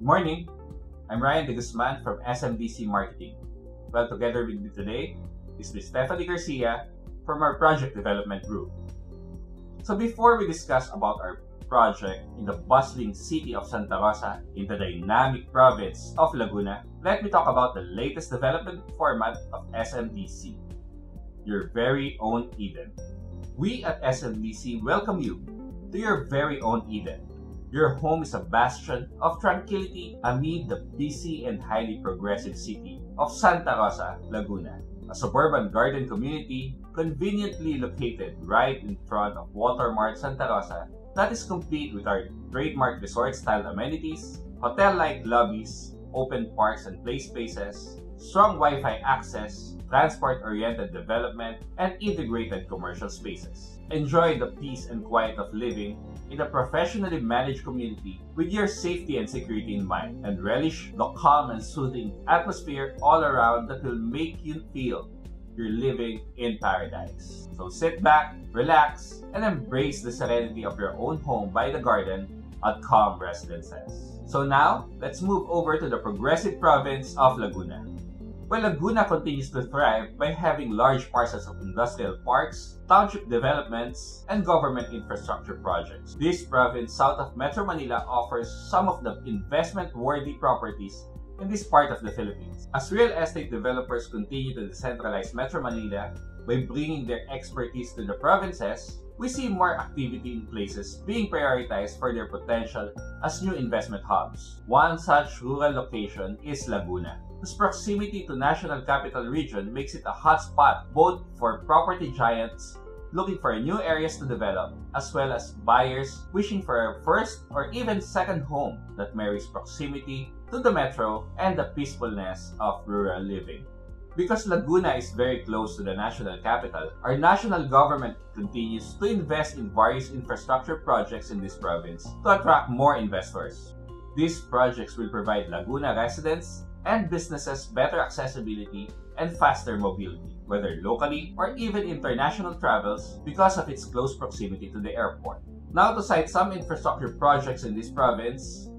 morning, I'm Ryan de Guzman from SMDC Marketing. Well, together with me today is Ms. Stephanie Garcia from our Project Development Group. So before we discuss about our project in the bustling city of Santa Rosa in the dynamic province of Laguna, let me talk about the latest development format of SMDC, your very own Eden. We at SMDC welcome you to your very own Eden. Your home is a bastion of tranquility amid the busy and highly progressive city of Santa Rosa, Laguna, a suburban garden community conveniently located right in front of Watermart Santa Rosa that is complete with our trademark resort-style amenities, hotel-like lobbies, open parks and play spaces, strong Wi-Fi access, transport-oriented development, and integrated commercial spaces. Enjoy the peace and quiet of living in a professionally managed community with your safety and security in mind, and relish the calm and soothing atmosphere all around that will make you feel you're living in paradise. So sit back, relax, and embrace the serenity of your own home by the garden at Calm Residences. So now, let's move over to the progressive province of Laguna. Well, Laguna continues to thrive by having large parcels of industrial parks, township developments, and government infrastructure projects. This province south of Metro Manila offers some of the investment-worthy properties in this part of the Philippines. As real estate developers continue to decentralize Metro Manila by bringing their expertise to the provinces, we see more activity in places being prioritized for their potential as new investment hubs. One such rural location is Laguna, whose proximity to National Capital Region makes it a hotspot both for property giants looking for new areas to develop, as well as buyers wishing for a first or even second home that marries proximity to the metro and the peacefulness of rural living. Because Laguna is very close to the national capital, our national government continues to invest in various infrastructure projects in this province to attract more investors. These projects will provide Laguna residents and businesses better accessibility and faster mobility, whether locally or even international travels because of its close proximity to the airport. Now, to cite some infrastructure projects in this province,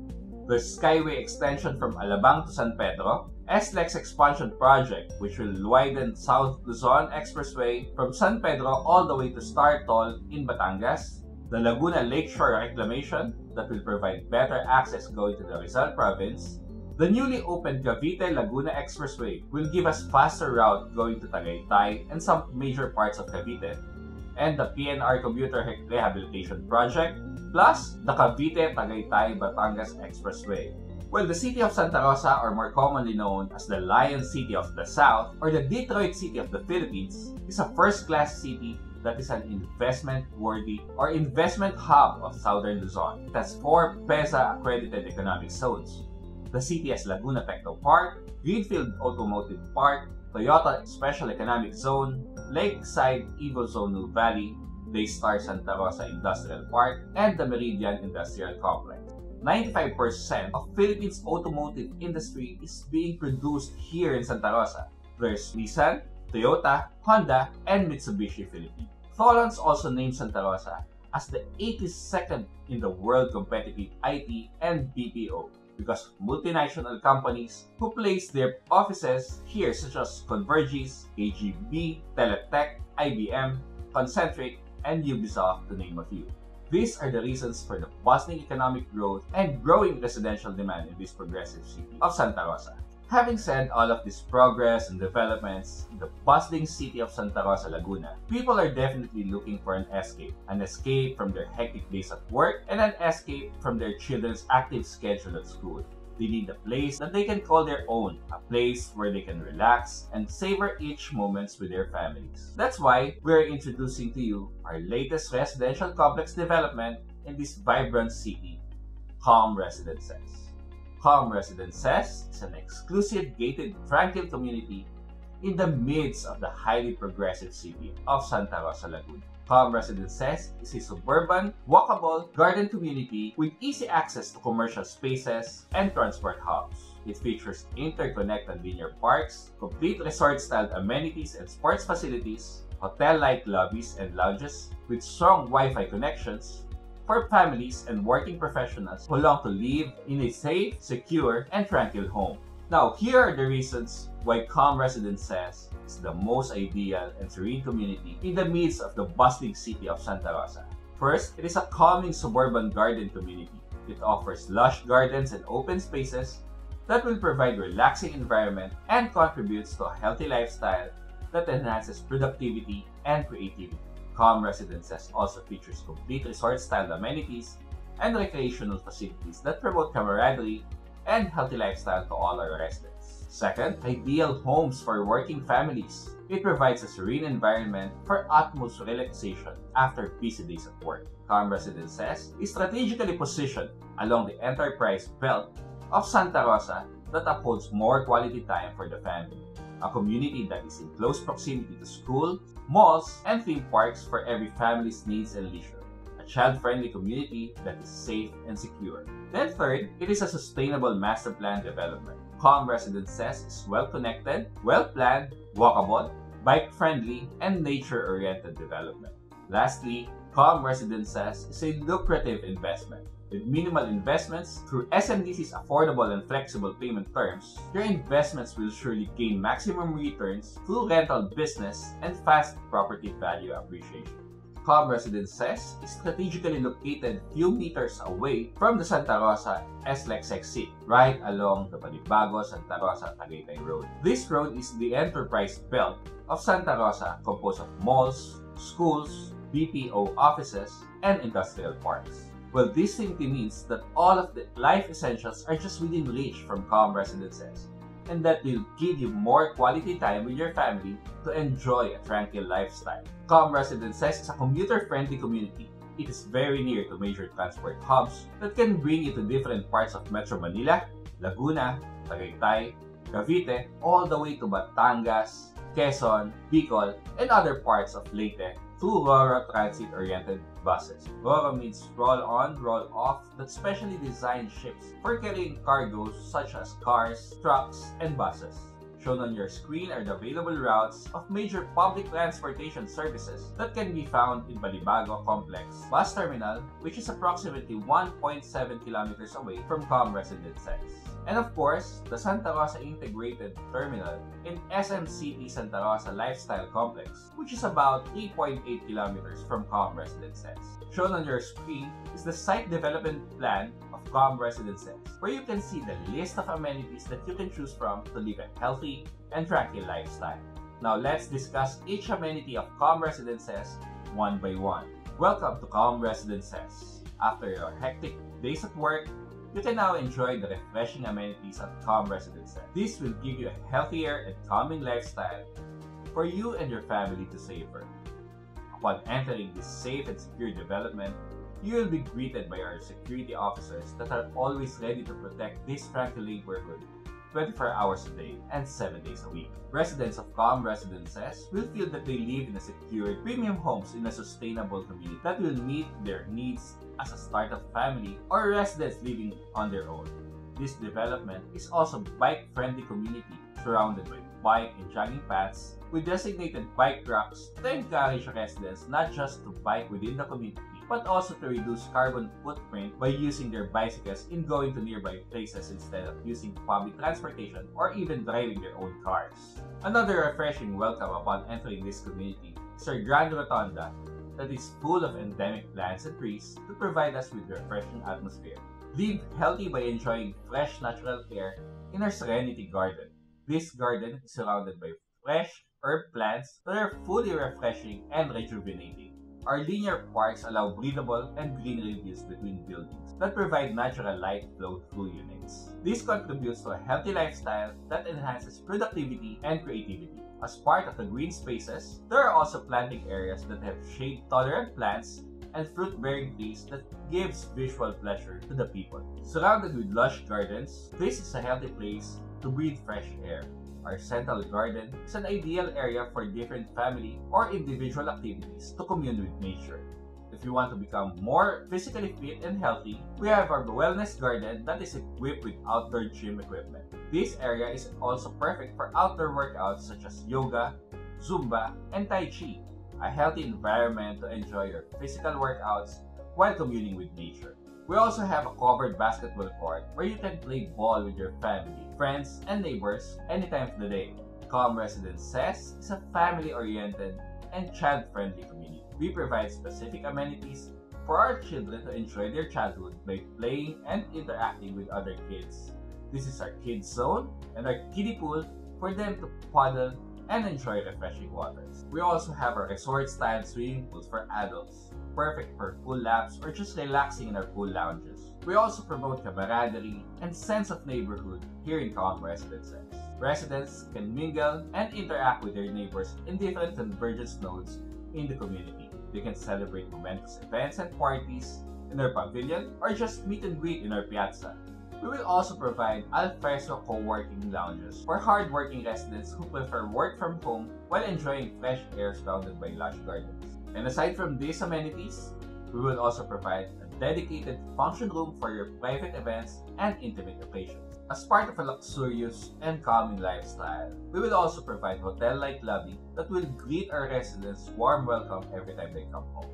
the Skyway extension from Alabang to San Pedro, SLEX expansion project which will widen South Luzon Expressway from San Pedro all the way to Star Toll in Batangas, the Laguna Lakeshore reclamation that will provide better access going to the Rizal province, the newly opened Cavite-Laguna Expressway will give us faster route going to Tagaytay and some major parts of Cavite, and the PNR Commuter Rehabilitation Project, plus the Cavite-Tagaytay-Batangas Expressway. Well, the city of Santa Rosa, or more commonly known as the Lion City of the South, or the Detroit City of the Philippines, is a first-class city that is an investment-worthy or investment hub of Southern Luzon. It has 4 PRC Accredited Economic Zones. The city has Laguna Techno Park, Greenfield Automotive Park, Toyota Special Economic Zone, Lakeside Evo Zone New Valley, Daystar Santa Rosa Industrial Park, and the Meridian Industrial Complex. 95% of Philippines' automotive industry is being produced here in Santa Rosa. There's Nissan, Toyota, Honda, and Mitsubishi Philippines. Tholons also named Santa Rosa as the 82nd in the world competitive IT and BPO, because multinational companies who place their offices here such as Convergys, AGB, Teletech, IBM, Concentric, and Ubisoft, to name a few. These are the reasons for the bustling economic growth and growing residential demand in this progressive city of Santa Rosa. Having said all of this progress and developments in the bustling city of Santa Rosa, Laguna, people are definitely looking for an escape from their hectic days at work and an escape from their children's active schedule at school. They need a place that they can call their own, a place where they can relax and savor each moment with their families. That's why we're introducing to you our latest residential complex development in this vibrant city, Calm Residences. Calm Residences is an exclusive gated tranquil community in the midst of the highly progressive city of Santa Rosa, Laguna. Calm Residences is a suburban, walkable garden community with easy access to commercial spaces and transport hubs. It features interconnected linear parks, complete resort-style amenities and sports facilities, hotel-like lobbies and lounges with strong Wi-Fi connections, for families and working professionals who long to live in a safe, secure, and tranquil home. Now, here are the reasons why Calm Residences is the most ideal and serene community in the midst of the bustling city of Santa Rosa. First, it is a calming suburban garden community. It offers lush gardens and open spaces that will provide relaxing environment and contributes to a healthy lifestyle that enhances productivity and creativity. Calm Residences also features complete resort-style amenities and recreational facilities that promote camaraderie and healthy lifestyle to all our residents. Second, ideal homes for working families. It provides a serene environment for utmost relaxation after busy days at work. Calm Residences is strategically positioned along the enterprise belt of Santa Rosa that upholds more quality time for the family. A community that is in close proximity to school, malls, and theme parks for every family's needs and leisure. A child-friendly community that is safe and secure. Then third, it is a sustainable master plan development. Calm Residences is well-connected, well-planned, walkable, bike-friendly, and nature-oriented development. Lastly, Calm Residences is a lucrative investment. With minimal investments through SMDC's affordable and flexible payment terms, your investments will surely gain maximum returns through rental business and fast property value appreciation. Calm Residences is strategically located few meters away from the Santa Rosa SLEX exit, right along the Balibago-Santa Rosa-Tagaytay Road. This road is the enterprise belt of Santa Rosa, composed of malls, schools, BPO offices, and industrial parks. Well, this simply means that all of the life essentials are just within reach from Calm Residences, and that will give you more quality time with your family to enjoy a tranquil lifestyle. Calm Residences is a commuter-friendly community. It is very near to major transport hubs that can bring you to different parts of Metro Manila, Laguna, Tagaytay, Cavite, all the way to Batangas, Quezon, Bicol, and other parts of Leyte through RORA transit-oriented buses. RORA means roll on, roll off, that specially designed ships for carrying cargoes such as cars, trucks, and buses. Shown on your screen are the available routes of major public transportation services that can be found in Balibago Complex Bus Terminal, which is approximately 1.7 kilometers away from Calm Residences. And of course, the Santa Rosa Integrated Terminal in SMCT Santa Rosa Lifestyle Complex, which is about 3.8 kilometers from Calm Residences. Shown on your screen is the site development plan of Calm Residences, where you can see the list of amenities that you can choose from to live a healthy and tranquil lifestyle. Now let's discuss each amenity of Calm Residences one by one. Welcome to Calm Residences. After your hectic days at work, you can now enjoy the refreshing amenities at Calm Residences. This will give you a healthier and calming lifestyle for you and your family to savor. Upon entering this safe and secure development, you will be greeted by our security officers that are always ready to protect this tranquil neighborhood 24 hours a day and 7 days a week. Residents of Calm Residences will feel that they live in a secured, premium homes in a sustainable community that will meet their needs as a startup family or residents living on their own. This development is also a bike-friendly community surrounded by bike and jogging paths with designated bike racks to encourage residents not just to bike within the community, but also to reduce carbon footprint by using their bicycles in going to nearby places instead of using public transportation or even driving their own cars. Another refreshing welcome upon entering this community is our Grand Rotunda that is full of endemic plants and trees to provide us with refreshing atmosphere. Live healthy by enjoying fresh natural air in our Serenity Garden. This garden is surrounded by fresh herb plants that are fully refreshing and rejuvenating. Our linear parks allow breathable and greenery views between buildings that provide natural light flow through units. This contributes to a healthy lifestyle that enhances productivity and creativity. As part of the green spaces, there are also planting areas that have shade-tolerant plants and fruit-bearing trees that gives visual pleasure to the people. Surrounded with lush gardens, this is a healthy place to breathe fresh air. Our central garden is an ideal area for different family or individual activities to commune with nature. If you want to become more physically fit and healthy, we have our wellness garden that is equipped with outdoor gym equipment. This area is also perfect for outdoor workouts such as yoga, Zumba, and Tai Chi. A healthy environment to enjoy your physical workouts while communing with nature. We also have a covered basketball court where you can play ball with your family, friends, and neighbors anytime of the day. Calm Residences is a family-oriented and child-friendly community. We provide specific amenities for our children to enjoy their childhood by playing and interacting with other kids. This is our kids zone and our kiddie pool for them to paddle and enjoy refreshing waters. We also have our resort-style swimming pools for adults, perfect for pool laps or just relaxing in our pool lounges. We also promote camaraderie and sense of neighborhood here in Calm Residences. Residents can mingle and interact with their neighbors in different convergence nodes in the community. They can celebrate momentous events and parties in our pavilion or just meet and greet in our piazza. We will also provide Alfresco co-working lounges for hard-working residents who prefer work from home while enjoying fresh air surrounded by lush gardens. And aside from these amenities, we will also provide a dedicated function room for your private events and intimate occasions. As part of a luxurious and calming lifestyle, we will also provide hotel-like lobby that will greet our residents warm welcome every time they come home.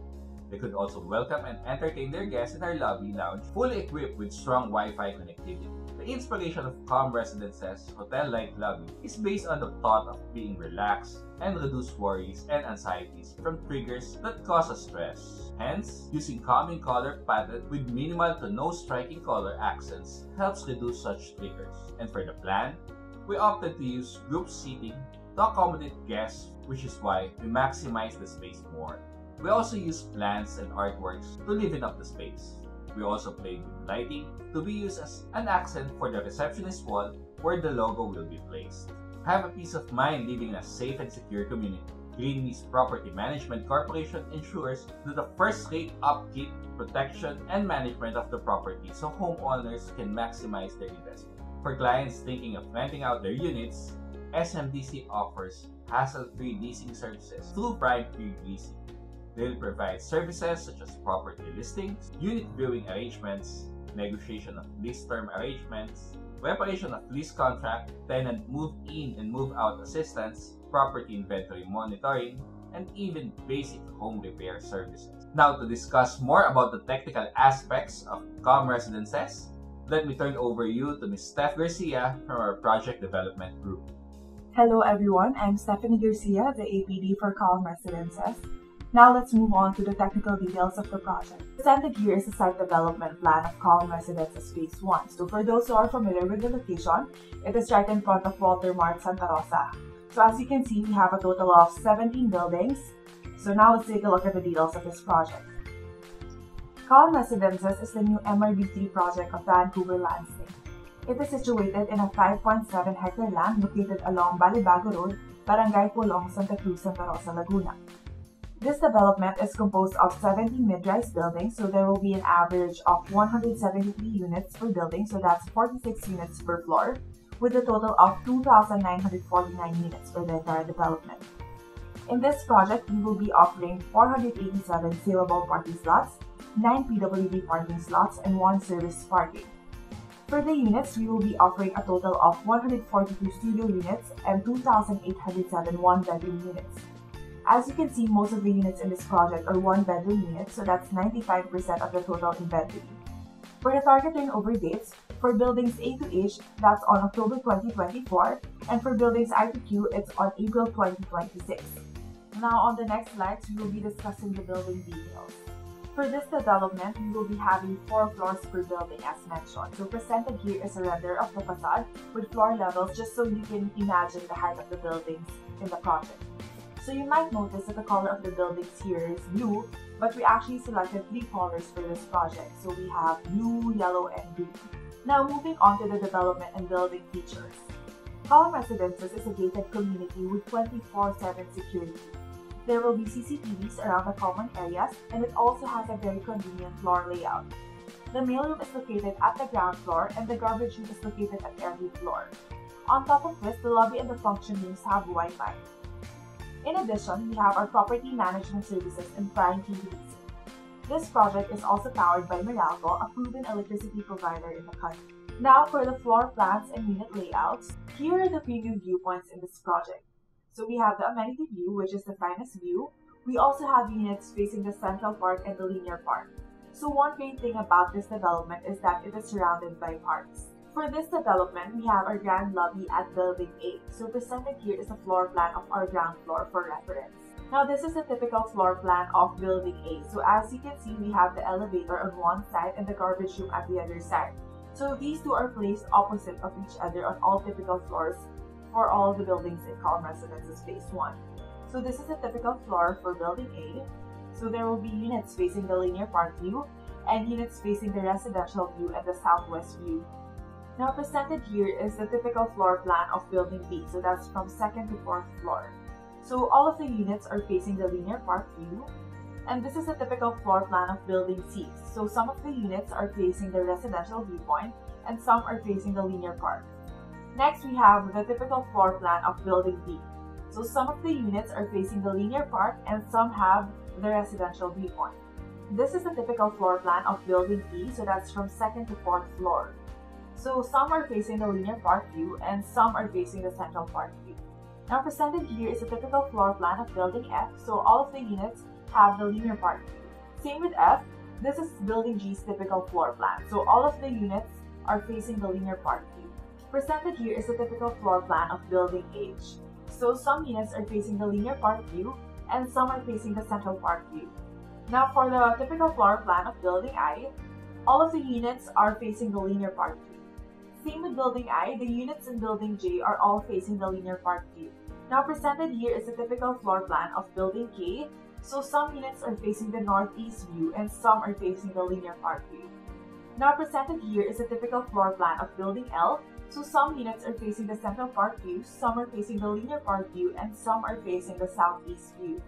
They could also welcome and entertain their guests in our lobby lounge, fully equipped with strong Wi-Fi connectivity. The inspiration of Calm Residences' hotel-like lobby is based on the thought of being relaxed and reduce worries and anxieties from triggers that cause us stress. Hence, using calming color palette with minimal to no striking color accents helps reduce such triggers. And for the plan, we opted to use group seating to accommodate guests, which is why we maximize the space more. We also use plants and artworks to liven up the space. We also played with lighting to be used as an accent for the receptionist wall where the logo will be placed. Have a peace of mind living in a safe and secure community. Greenleaf's Property Management Corporation ensures that the first-rate upkeep, protection, and management of the property so homeowners can maximize their investment. For clients thinking of renting out their units, SMDC offers hassle-free leasing services through prime-free leasing. They will provide services such as property listings, unit viewing arrangements, negotiation of lease term arrangements, preparation of lease contract, tenant move-in and move-out assistance, property inventory monitoring, and even basic home repair services. Now, to discuss more about the technical aspects of Calm Residences, let me turn over you to Ms. Steph Garcia from our Project Development Group. Hello everyone, I'm Stephanie Garcia, the APD for Calm Residences. Now let's move on to the technical details of the project. Presented here is the site development plan of Calm Residences Phase 1. So for those who are familiar with the location, it is right in front of Walter Mart Santa Rosa. So as you can see, we have a total of 17 buildings. So now let's take a look at the details of this project. Calm Residences is the new MRB3 project of Vancouver Landscape. It is situated in a 5.7 hectare land located along Balibago Road, Barangay Pulong, Santa Cruz, Santa Rosa, Laguna. This development is composed of 17 mid-rise buildings, so there will be an average of 173 units per building, so that's 46 units per floor, with a total of 2,949 units for the entire development. In this project, we will be offering 487 saleable parking slots, 9 PWD parking slots, and 1 service parking. For the units, we will be offering a total of 142 studio units and 2,807 one-bedroom units. As you can see, most of the units in this project are one-bedroom units, so that's 95% of the total inventory. For the target turnover dates, for buildings A to H, that's on October 2024, and for buildings I to Q, it's on April 2026. Now on the next slides, we will be discussing the building details. For this development, we will be having 4 floors per building as mentioned. So presented here is a render of the facade with floor levels just so you can imagine the height of the buildings in the project. So you might notice that the color of the buildings here is blue, but we actually selected 3 colors for this project. So we have blue, yellow, and green. Now moving on to the development and building features. Calm Residences is a gated community with 24/7 security. There will be CCTVs around the common areas, and it also has a very convenient floor layout. The mailroom is located at the ground floor, and the garbage room is located at every floor. On top of this, the lobby and the function rooms have Wi-Fi. In addition, we have our property management services and prime leasing. This project is also powered by Meralco, a proven electricity provider in the country. Now for the floor plans and unit layouts, here are the preview viewpoints in this project. So we have the amenity view, which is the finest view. We also have units facing the Central Park and the Linear Park. So one great thing about this development is that it is surrounded by parks. For this development, we have our grand lobby at Building A. So presented here is a floor plan of our ground floor for reference. Now this is a typical floor plan of Building A. So as you can see, we have the elevator on one side and the garbage room at the other side. So these two are placed opposite of each other on all typical floors for all the buildings in Calm Residences Phase 1. So this is a typical floor for Building A. So there will be units facing the linear park view and units facing the residential view and the southwest view. Now presented here is the typical floor plan of Building B. So that's from 2nd to 4th floor. So all of the units are facing the linear park view. And this is a typical floor plan of Building C. So some of the units are facing the residential viewpoint and some are facing the linear park. Next, we have the typical floor plan of Building D. So some of the units are facing the linear park and some have the residential viewpoint. This is the typical floor plan of Building E. So that's from 2nd to 4th floor. So some are facing the linear park view and some are facing the central park view. Now presented here is a typical floor plan of Building F. So all of the units have the linear park view. Same with F. This is Building G's typical floor plan. So all of the units are facing the linear park view. Presented here is a typical floor plan of Building H. So some units are facing the linear park view and some are facing the central park view. Now for the typical floor plan of Building I, all of the units are facing the linear park view. Same with Building I, the units in Building J are all facing the linear park view. Now presented here is a typical floor plan of Building K. So some units are facing the northeast view and some are facing the linear park view. Now presented here is a typical floor plan of Building L. So some units are facing the central park view, some are facing the linear park view, and some are facing the southeast view.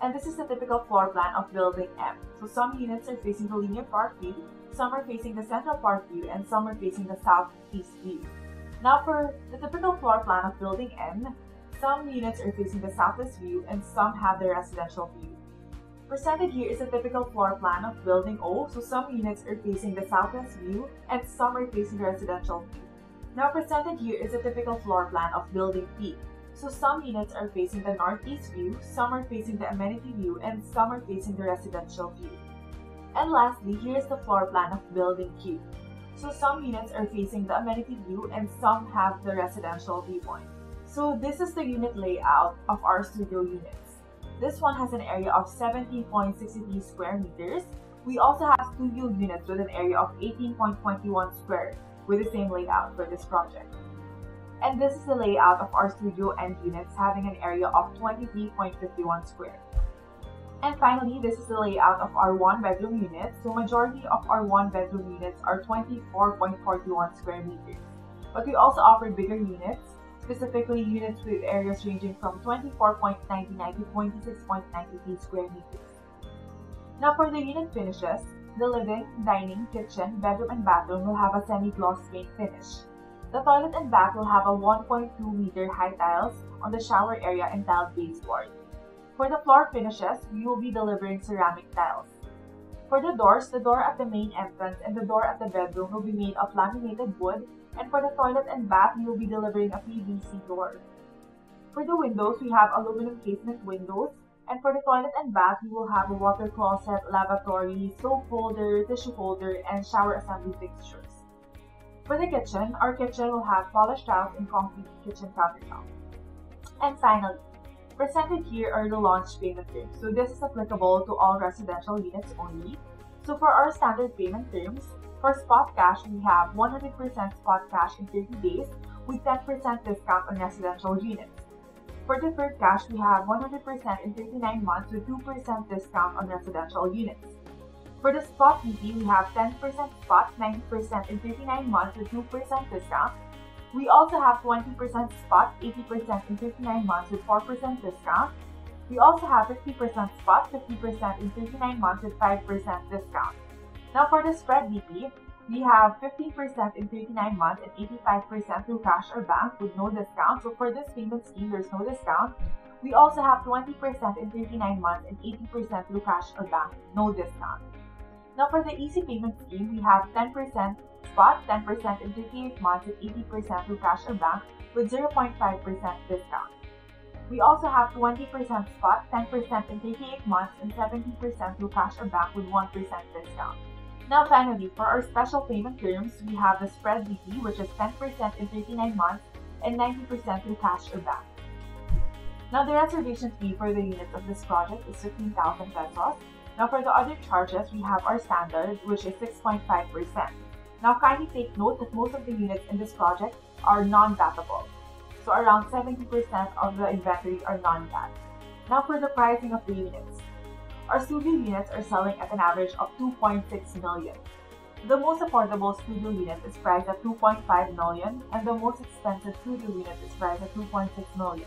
And this is the typical floor plan of Building M. So some units are facing the linear park view, some are facing the central park view, and some are facing the southeast view. Now for the typical floor plan of Building N, some units are facing the southwest view and some have the residential view. Presented here is a typical floor plan of Building O. So some units are facing the southwest view and some are facing the residential view. Now presented here is a typical floor plan of Building P. So some units are facing the northeast view, some are facing the amenity view, and some are facing the residential view. And lastly, here is the floor plan of Building Q. So some units are facing the amenity view and some have the residential viewpoint. So this is the unit layout of our studio units. This one has an area of 70.63 square meters. We also have studio units with an area of 18.21 square with the same layout for this project. And this is the layout of our studio end units having an area of 23.51 square. And finally, this is the layout of our one-bedroom units. So majority of our one-bedroom units are 24.41 square meters. But we also offer bigger units, specifically units with areas ranging from 24.99 to 26.93 square meters. Now for the unit finishes, the living, dining, kitchen, bedroom, and bathroom will have a semi-gloss paint finish. The toilet and bath will have a 1.2 meter high tiles on the shower area and tiled baseboard. For the floor finishes, we will be delivering ceramic tiles. For the doors, the door at the main entrance and the door at the bedroom will be made of laminated wood, and for the toilet and bath, we will be delivering a PVC door. For the windows, we have aluminum casement windows, and for the toilet and bath, we will have a water closet, lavatory, soap holder, tissue holder, and shower assembly fixtures. For the kitchen, our kitchen will have polished tiles and concrete kitchen countertop. And finally, presented here are the launch payment terms. So this is applicable to all residential units only. So for our standard payment terms, for spot cash, we have 100% spot cash in 30 days with 10% discount on residential units. For deferred cash, we have 100% in 39 months with 2% discount on residential units. For the spot BP, we have 10% spot, 90% in 39 months with 2% discount. We also have 20% spot, 80% in 59 months with 4% discount. We also have 50% spot, 50% in 39 months with 5% discount. Now for the spread BP, we have 15% in 39 months and 85% through cash or bank with no discount. So for this payment scheme, there's no discount. We also have 20% in 39 months and 80% through cash or bank, no discount. Now for the easy payment scheme, we have 10% spot, 10% in 38 months and 80% through cash or bank with 0.5% discount. We also have 20% spot, 10% in 38 months, and 70% through cash or back with 1% discount. Now finally, for our special payment terms, we have the spread BT, which is 10% in 39 months and 90% through cash or back. Now the reservation fee for the units of this project is 15,000 pesos. Now for the other charges, we have our standard, which is 6.5%. Now kindly take note that most of the units in this project are non-VATable. So around 70% of the inventory are non-VAT. Now for the pricing of the units. Our studio units are selling at an average of 2.6 million. The most affordable studio unit is priced at 2.5 million and the most expensive studio unit is priced at 2.6 million.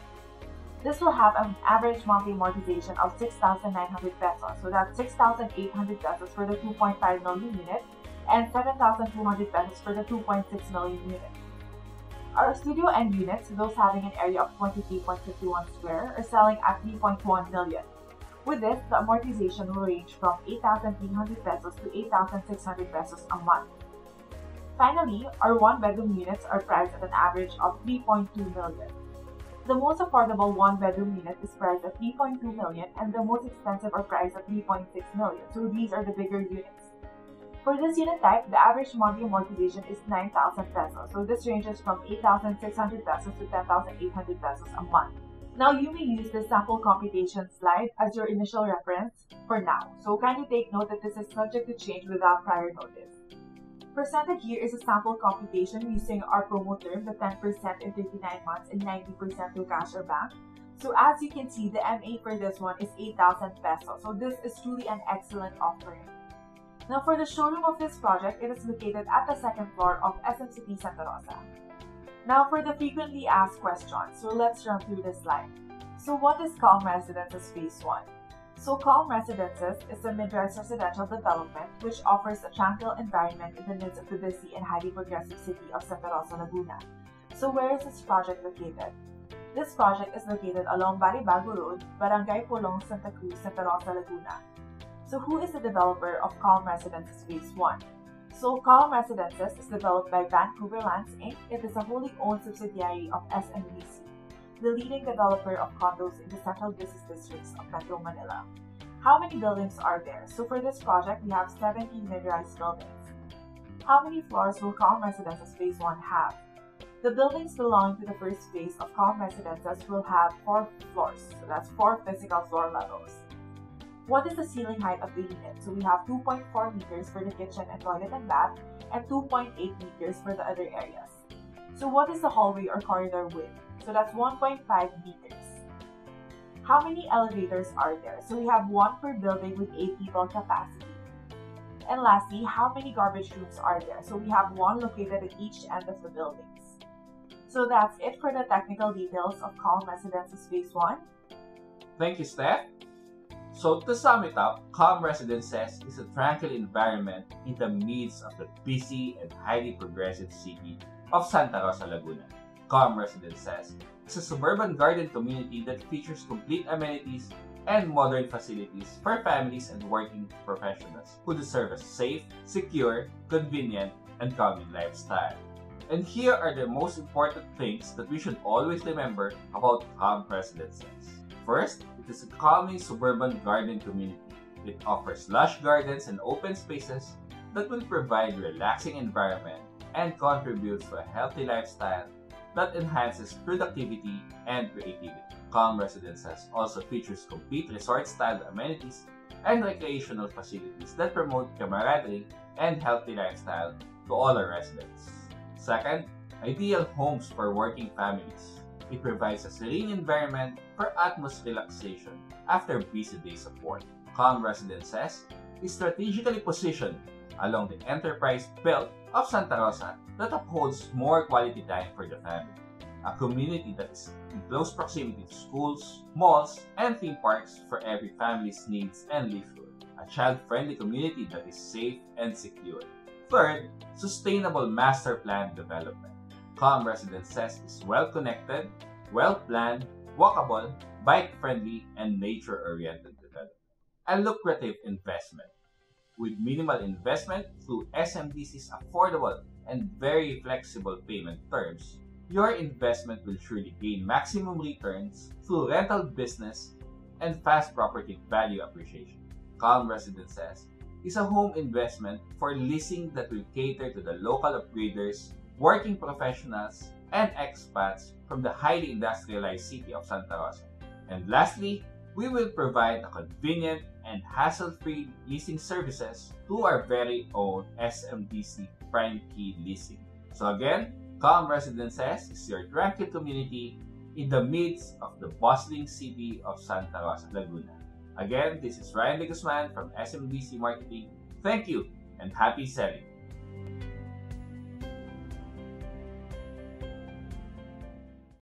This will have an average monthly amortization of 6,900 pesos. So that's 6,800 pesos for the 2.5 million unit and 7,200 pesos for the 2.6 million unit. Our studio end units, those having an area of 23.51 square, are selling at 3.1 million. With this, the amortization will range from 8,300 pesos to 8,600 pesos a month. Finally, our one-bedroom units are priced at an average of 3.2 million. The most affordable one-bedroom unit is priced at 3.2 million and the most expensive are priced at 3.6 million. So these are the bigger units. For this unit type, the average monthly amortization is 9,000 pesos. So this ranges from 8,600 pesos to 10,800 pesos a month. Now you may use the sample computation slide as your initial reference for now. So kindly take note that this is subject to change without prior notice. Presented here is a sample computation using our promo term, the 10% in 39 months and 90% through cash or bank. So as you can see, the MA for this one is 8,000 pesos. So this is truly an excellent offering. Now for the showroom of this project, it is located at the second floor of SMDC Santa Rosa. Now for the frequently asked questions, so let's run through this slide. So what is Calm Residences Phase 1? So Calm Residences is a mid-rise residential development which offers a tranquil environment in the midst of the busy and highly progressive city of Santa Rosa, Laguna. So where is this project located? This project is located along Baribago Road, Barangay Pulong, Santa Cruz, Santa Rosa, Laguna. So who is the developer of Calm Residences Phase 1? So Calm Residences is developed by Vancouver Lands Inc. It is a wholly owned subsidiary of SMDC, the leading developer of condos in the central business districts of Metro Manila. How many buildings are there? So for this project, we have 17 mid-rise buildings. How many floors will Calm Residences Phase 1 have? The buildings belonging to the first phase of Calm Residences will have 4 floors. So that's 4 physical floor levels. What is the ceiling height of the unit? So we have 2.4 meters for the kitchen and toilet and bath, and 2.8 meters for the other areas. So what is the hallway or corridor width? So that's 1.5 meters. How many elevators are there? So we have 1 per building with 8 people capacity. And lastly, how many garbage rooms are there? So we have 1 located at each end of the buildings. So that's it for the technical details of Calm Residences Phase 1. Thank you, Steph. So to sum it up, Calm Residences is a tranquil environment in the midst of the busy and highly progressive city of Santa Rosa, Laguna. Calm Residences is a suburban garden community that features complete amenities and modern facilities for families and working professionals who deserve a safe, secure, convenient, and calming lifestyle. And here are the most important things that we should always remember about Calm Residences. First, it is a calming suburban garden community. It offers lush gardens and open spaces that will provide a relaxing environment and contributes to a healthy lifestyle that enhances productivity and creativity. Calm Residences also features complete resort-style amenities and recreational facilities that promote camaraderie and healthy lifestyle to all our residents. Second, ideal homes for working families. It provides a serene environment for utmost relaxation after busy days of work. Calm Residences is strategically positioned along the enterprise belt of Santa Rosa that upholds more quality time for the family. A community that is in close proximity to schools, malls, and theme parks for every family's needs and leisure. A child-friendly community that is safe and secure. Third, sustainable master plan development. Calm Residences is well-connected, well-planned, walkable, bike-friendly, and nature-oriented development. A lucrative investment. With minimal investment through SMDC's affordable and very flexible payment terms, your investment will surely gain maximum returns through rental business and fast property value appreciation. Calm Residences is a home investment for leasing that will cater to the local upgraders, working professionals, and expats from the highly industrialized city of Santa Rosa. And lastly, we will provide a convenient and hassle-free leasing services to our very own SMDC Prime Key Leasing. So again, Calm Residences is your tranquil community in the midst of the bustling city of Santa Rosa, Laguna. Again, this is Ryan De Guzman from SMDC Marketing. Thank you and happy selling!